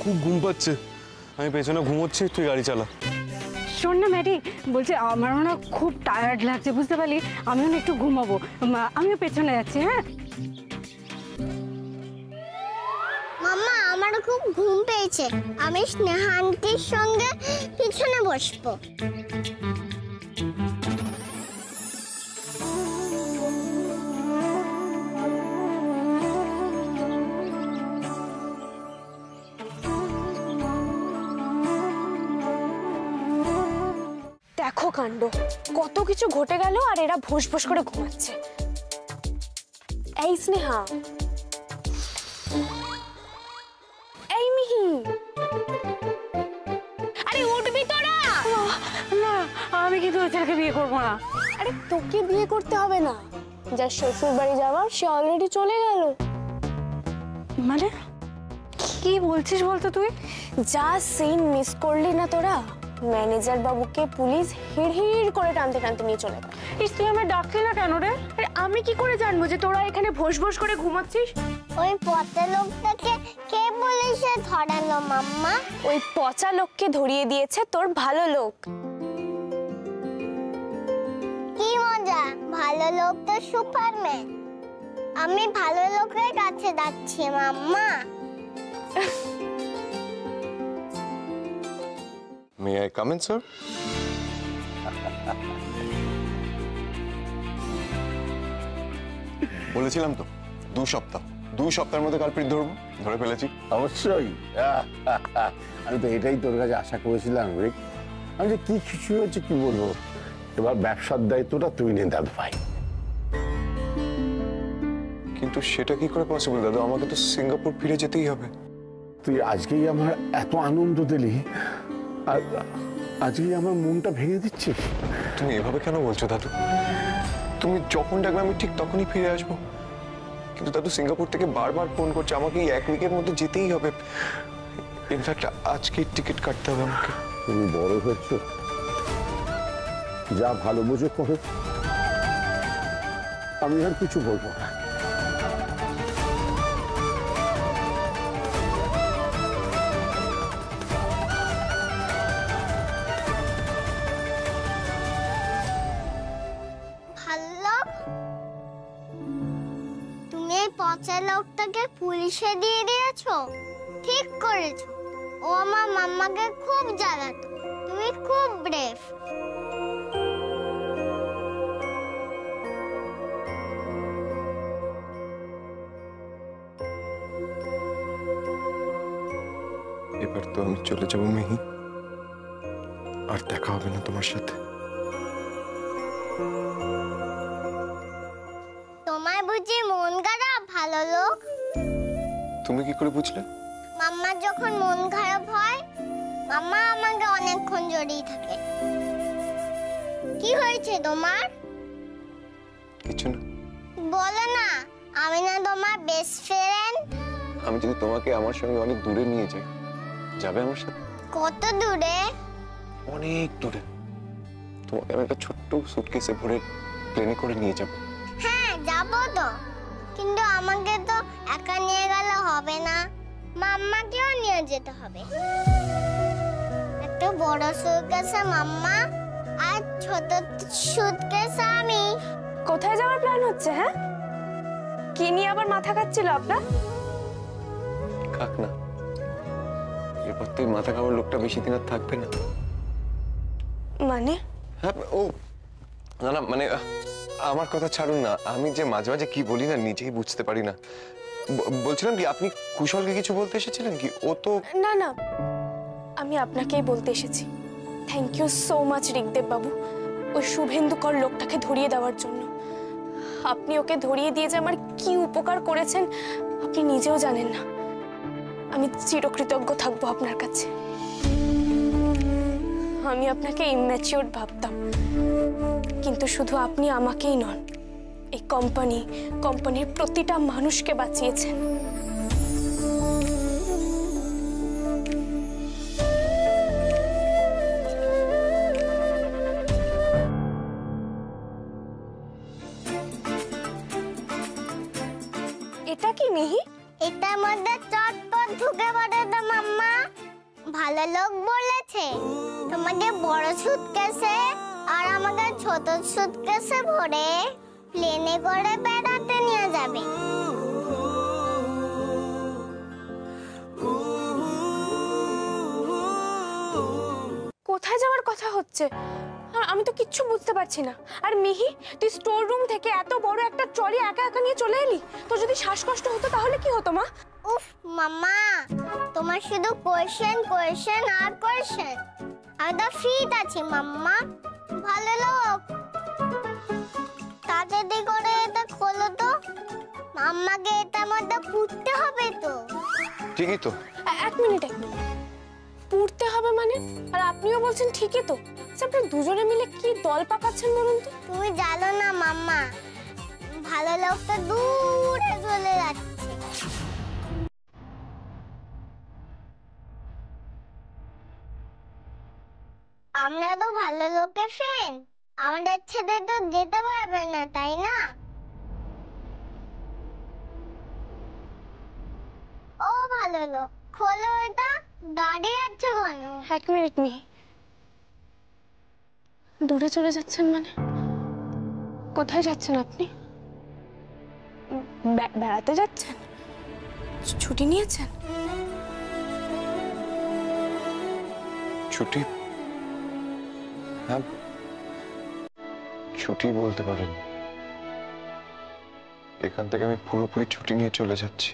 খুব ঘুম পাচ্ছে, আমি পেছনে ঘুমোচ্ছি, তুই গাড়ি চালা। শোন না ম্যাডি, বলছে আমারও না খুব টায়ার্ড লাগছে, বুঝতে পারলি, আমিও না একটু ঘুমাবো, আমিও পেছনে যাচ্ছি। হ্যাঁ মাম্মা, আমারও খুব ঘুম পেয়েছে, আমি স্নেহা আন্টির সঙ্গে পিছনে বসবো। দেখো কাণ্ড, কত কিছু ঘটে গেল আর এরা ভোস ভোস করে ঘুমাচ্ছে। এই স্নেহা, এই মিহি, আরে উঠবি তোরা? না, আমি কিন্তু ওই ছেলেকে বিয়ে করবো না। আরে তোকে বিয়ে করতে হবে না, যার শ্বশুর বাড়ি যাওয়ার সে অলরেডি চলে গেল। মানে কি বলছিস বলতো তুই? যা সিন মিস করলি না তোরা, ম্যানেজার বাবুকে পুলিশ হিড় করে টানতে টানতে নিয়ে চলে গেল। তুই আমায় ডাকলি না কেন রে? আরে আমি কি করে জানবো যে তোরা এখানে ভোস ভোস করে ঘুমাচ্ছিস? ওই পচা লোকটাকে কে পুলিশে ধরালো মাম্মা? ওই পচা লোককে ধরিয়ে দিয়েছে তোর ভালো লোক। কি মজা, ভালো লোক তো সুপারম্যান। আমি ভালো লোকের কাছে যাচ্ছি মাম্মা। May I come in, sir? বলেছিলাম তো 2 সপ্তাহ, 2 সপ্তাহের মধ্যে কালপ্রিট ধরবো, ধরে ফেলেছি। অবশ্যই। আমি তো এটাই তোর কাছে আশা করেছিলাম রিক। আমি যে কি খুশি হয়েছে কি বলবো। এবার ব্যবসার দায়িত্বটা তুই নে দাদু ভাই। কিন্তু সেটা কি করে পসিবল দাদু? আমাকে তো সিঙ্গাপুর ফিরে যেতেই হবে। তুই আজকেই আমার এত আনন্দ দিলি, আর আজকেই আমার মনটা ভেঙে দিচ্ছিস। তুমি এভাবে কেন বলছো দাদু? তুমি যখন ডাকবে আমি ঠিক তখনই ফিরে আসবো। কিন্তু দাদু সিঙ্গাপুর থেকে বারবার ফোন করছে, আমাকে এই 1 উইকের মধ্যে যেতেই হবে। ইনফ্যাক্ট আজকেই টিকিট কাটতে হবে আমাকে। তুমি বড় হয়েছো, যা ভালো বুঝে করো, আমি আর কিছু বলবো না। তুমি এই পচা লোকটাকে পুলিশে দিয়ে দিয়েছো, ঠিক করেছো। ও আমার মাম্মাকে খুব জ্বালাতো। তুমি খুব ব্রেভ। এবার তো আমি চলে যাবো মিহি, আর দেখা হবে না তোমার সাথে। তোমার বুঝি মন খারাপ, ভালো লোক? তুমি কি করে বুঝলে? মাম্মার যখন মন খারাপ হয়, মাম্মা আমাকে অনেকক্ষণ জড়িয়ে থাকে। কি হয়েছে তোমার? কিছু না। বলো না, আমি না তোমার বেস্ট ফ্রেন্ড। আমি যদি তোমাকে আমার সঙ্গে অনেক দূরে নিয়ে যাই, যাবে আমার সাথে? কত দূরে? অনেক দূরে। তোমাকে আমি একটা ছোট্ট সুটকেসে ভরে প্লেনে করে নিয়ে যাব। হ্যাঁ যাবো তো, কিন্তু আমাকে তো একা নিয়ে গেলে হবে না, মাম্মাকেও নিয়ে যেতে হবে। একটা বড় সুটকেসে মাম্মা আর ছোট সুটকেসে আমি। কোথায় যাওয়ার প্ল্যান হচ্ছে? হ্যাঁ, কি নিয়ে আবার মাথা খাচ্ছিল আপনার? খাক না, এরপর তো মাথা খাওয়ার লোকটা বেশি দিন আর থাকবে না। মানে? হ্যাঁ, ও না না, মানে আমার কথা ছাড়ুন না, আমি যে মাঝে মাঝে কি বলি না নিজেই বুঝতে পারি না। বলছিলাম কি, আপনি কুশলকে কিছু বলতে এসেছিলেন কি? ও তো না না, আমি আপনাকেই বলতে এসেছি। থ্যাংক ইউ সো মাচ ঋগদেব বাবু, ওই শুভেন্দুকর লোকটাকে ধরিয়ে দেওয়ার জন্য। আপনি ওকে ধরিয়ে দিয়ে যে আমার কি উপকার করেছেন আপনি নিজেও জানেন না। আমি চিরকৃতজ্ঞ থাকবো আপনার কাছে। আমি আপনাকে ইম্যাচিওর ভাবতাম, কিন্তু শুধু আপনি আমাকেই নন, এই কোম্পানির প্রতিটা মানুষকে বাঁচিয়েছেন। এটা কি মিহি? ভালো লোক বলেছে তোমাকে বড় সুটকেসে আর আমাকে ছোট সুটকেসে ভরে প্লেনে করে বেড়াতে নিয়ে যাবে। কোথায় যাওয়ার কথা হচ্ছে? আর আমি তো কিচ্ছু বুঝতে পারছি না। আর মিহি, তুই স্টোর রুম থেকে এত বড় একটা ট্রলি একা একা নিয়ে চলে এলি। তো যদি শ্বাসকষ্ট হতো তাহলে কি হতো মা? উফ মাম্মা, তোমার শুধু কোয়েশ্চেন কোয়েশ্চেন আর কোয়েশ্চেন। আমি তো ফিট আছি মাম্মা, ভালো লোক। তাড়াতাড়ি করে এটা খোলো তো, মাম্মাকে এটার মধ্যে পুড়তে হবে তো। ঠিকই তো। এক মিনিট। পুড়তে হবে মানে? আর আপনিও বলছেন ঠিকই তো। আপনারা দুজনে মিলে কি দল পাকাচ্ছেন বলুন তো? তুমি জানো না মাম্মা, ভালো লোকটা দূরে চলে যাচ্ছে। আমরা তো ভালো লোকের ফ্রেন্ড, আমাদের ছেড়ে তো যেতে পারবে না, তাই না? ও ভালো লোক, খোলো এটা, দাঁড়িয়ে আছো কেন? এক মিনিট মিহি, দূরে চলে যাচ্ছেন মানে? কোথায় যাচ্ছেন আপনি? বেড়াতে যাচ্ছেন? ছুটি নিয়েছেন? ছুটি? হ্যাঁ, ছুটি বলতে পারেন। এখান থেকে আমি পুরোপুরি ছুটি নিয়ে চলে যাচ্ছি।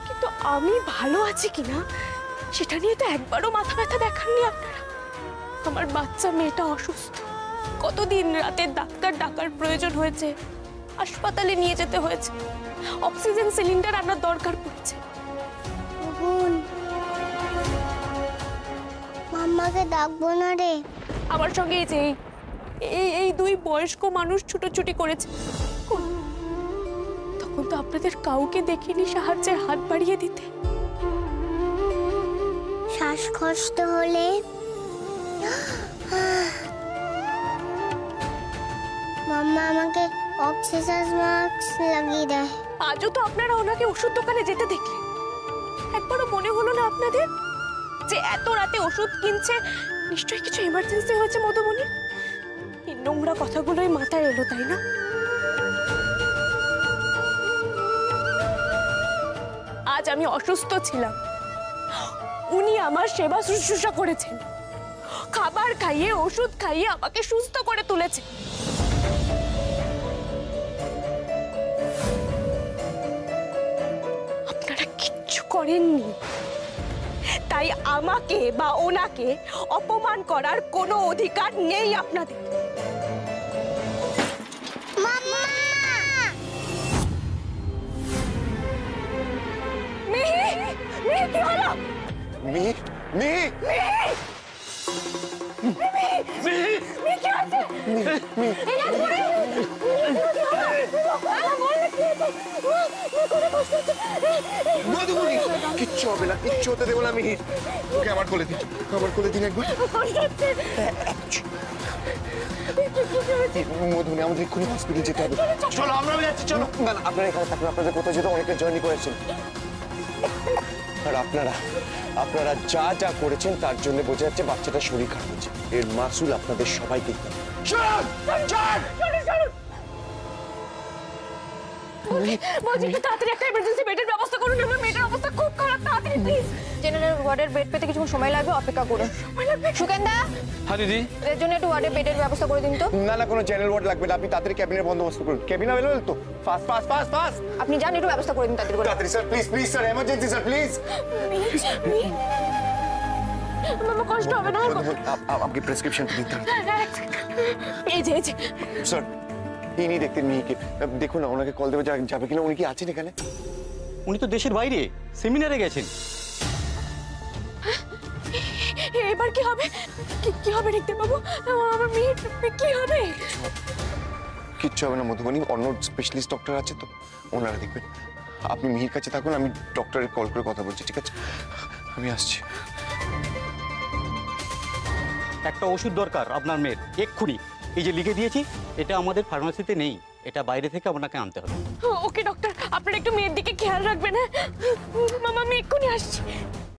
কিন্তু আমি ভালো আছি কিনা সেটা নিয়ে তো একবারও মাথা ব্যথা দেখাননি আপনারা। আমার বাচ্চা মেয়েটা অসুস্থ, কতদিন রাতে ডাক্তার ডাকার প্রয়োজন হয়েছে, হাসপাতালে নিয়ে যেতে হয়েছে, অক্সিজেন সিলিন্ডার আনার দরকার পড়ছে। মাম্মাকে ডাকবো না রে। আমার সঙ্গে এই যে এই দুই বয়স্ক মানুষ ছুটোছুটি করেছে, তখন তো আপনাদের কাউকে দেখিনি সাহায্যের হাত বাড়িয়ে দিতে। শ্বাসকষ্ট হলে মাম্মা আমাকে অক্সিজেন মাস্ক লাগিয়ে দেয়। আজও তো আপনারা ওনাকে ওষুধ দোকানে যেতে দেখলেন, একবারও মনে হলো না আপনাদের যে এত রাতে ওষুধ কিনছে, নিশ্চয়ই কিছু ইমার্জেন্সি হয়েছে মধুমণি? এই নোংরা কথাগুলোই মাথায় এলো, তাই না? আজ আমি অসুস্থ ছিলাম, উনি আমার সেবা শুশ্রূষা করেছেন, খাবার খাইয়ে ওষুধ খাইয়ে আমাকে সুস্থ করে তুলেছে। আপনারা কিচ্ছু করেননি, তাই আমাকে বা ওনাকে অপমান করার কোনো অধিকার নেই আপনাদের। মাম্মা! মিহি, মিহি কি হলো? মিহি, মিহি, মিহি কি হচ্ছে? এই রাত পড়ে মধুমণি, কিচ্ছু হবে না, কিচ্ছু হতে দেবো না মিহির। ওকে আমার কোলে দিন, আমার কোলে দিন একবার। মধুমণি, আমাদের এক্ষুনি হসপিটাল যেতে হবে। চলো, আমরা যাচ্ছি, চলো। না না, আপনারা এখানে থাকবেন, আপনাদের কোথাও যেতে অনেকটা জার্নি করেছেন। আর আপনারা যা যা করেছেন তার জন্য বোঝা যাচ্ছে বাচ্চাটার শরীর খারাপ হচ্ছে। এর মাসুল আপনাদের সবাইকে দিতে হবে। বলছি একটু তাড়াতাড়ি একটা ইমার্জেন্সি বেডের ব্যবস্থা করুন, আমার মেয়েটার অবস্থা খুব খারাপ, তাড়াতাড়ি প্লিজ। জেনারেল ওয়ার্ডের বেড পেতে কিছুক্ষণ সময় লাগবে, অপেক্ষা করুন। সুকেন্দা, হ্যাঁ দিদি। এর জন্য একটু ওয়ার্ডের বেডের ব্যবস্থা করে দিন তো। না না, কোনো জেনারেল ওয়ার্ড লাগবে না, আপনি তাড়াতাড়ি ক্যাবিনের বন্দোবস্ত করুন। ক্যাবিন অ্যাভেলেবল তো? Fast fast fast fast. আপনি যান, একটু ব্যবস্থা করে দিন তাড়াতাড়ি করে। তাড়াতাড়ি sir, please please sir, emergency sir, please. মামা কষ্ট হবে না? আপনি প্রেসক্রিপশন দিন এই যে স্যার, ইনি দেখতেন মিহিকে, দেখুন না ওনাকে কল দেবে যাবে কিনা। উনি কি আছেন এখানে? উনি তো দেশের বাইরে সেমিনারে গেছেন। এবার কি হবে? কি হবে দেখতে বাবু? আমার মেয়ের কি হবে? কিচ্ছু হবে না মধুবনী, অন্য স্পেশালিস্ট ডক্টর আছে তো, ওনারা দেখবেন। আপনি মিহির কাছে থাকুন, আমি ডক্টরের কল করে কথা বলছি, ঠিক আছে? আমি আসছি। একটা ওষুধ দরকার আপনার মেয়ের এক্ষুনি। এই যে লিখে দিয়েছি, এটা আমাদের ফার্মেসিতে নেই, এটা বাইরে থেকে আপনাকে আনতে হবে। ওকে ডক্টর, আপনারা একটু মেয়ের দিকে খেয়াল রাখবেন। হ্যাঁ মামা, আমি এক্ষুনি আসছি।